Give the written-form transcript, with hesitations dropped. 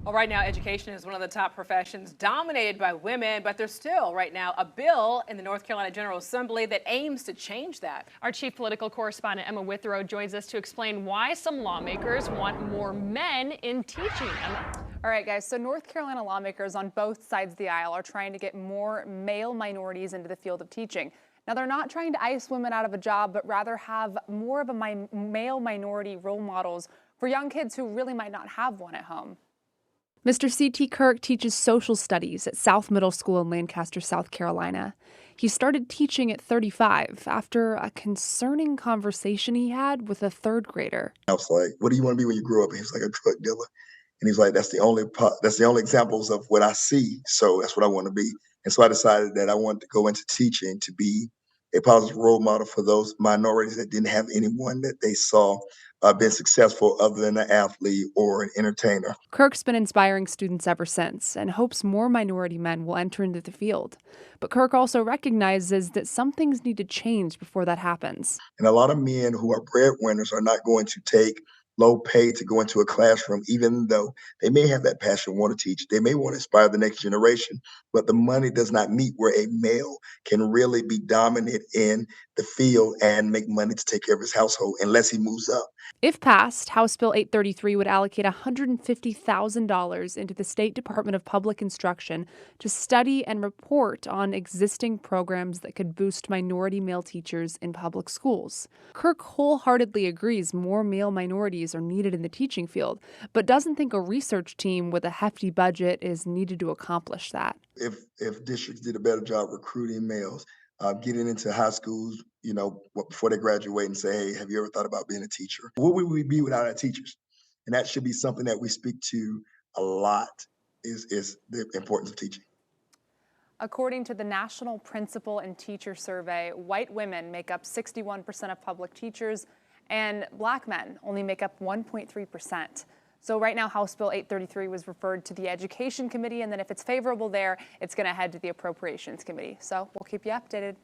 Well, right now, education is one of the top professions dominated by women, but there's still, right now, a bill in the North Carolina General Assembly that aims to change that. Our chief political correspondent, Emma Withrow, joins us to explain why some lawmakers want more men in teaching. Emma. All right, guys, so North Carolina lawmakers on both sides of the aisle are trying to get more male minorities into the field of teaching. Now, they're not trying to ice women out of a job, but rather have more of a male minority role models for young kids who really might not have one at home. Mr. C.T. Kirk teaches social studies at South Middle School in Lancaster, South Carolina. He started teaching at 35 after a concerning conversation he had with a third grader. I was like, "What do you want to be when you grow up?" And he was like, "A drug dealer." And he's like, "That's the only examples of what I see. So that's what I want to be." And so I decided that I wanted to go into teaching to be a positive role model for those minorities that didn't have anyone that they saw been successful other than an athlete or an entertainer. Kirk's been inspiring students ever since and hopes more minority men will enter into the field. But Kirk also recognizes that some things need to change before that happens. And a lot of men who are breadwinners are not going to take low pay to go into a classroom, even though they may have that passion, want to teach. They may want to inspire the next generation, but the money does not meet where a male can really be dominant in the field and make money to take care of his household unless he moves up. If passed, House Bill 833 would allocate $150,000 into the State Department of Public Instruction to study and report on existing programs that could boost minority male teachers in public schools. Kirk wholeheartedly agrees more male minorities are needed in the teaching field, but doesn't think a research team with a hefty budget is needed to accomplish that. If districts did a better job recruiting males, getting into high schools, before they graduate and say, "Hey, have you ever thought about being a teacher?" What would we be without our teachers? And that should be something that we speak to a lot. Is the importance of teaching. According to the National Principal and Teacher Survey, white women make up 61% of public teachers, and black men only make up 1.3%. So right now, House Bill 833 was referred to the Education Committee, and then if it's favorable there, it's going to head to the Appropriations Committee. So we'll keep you updated.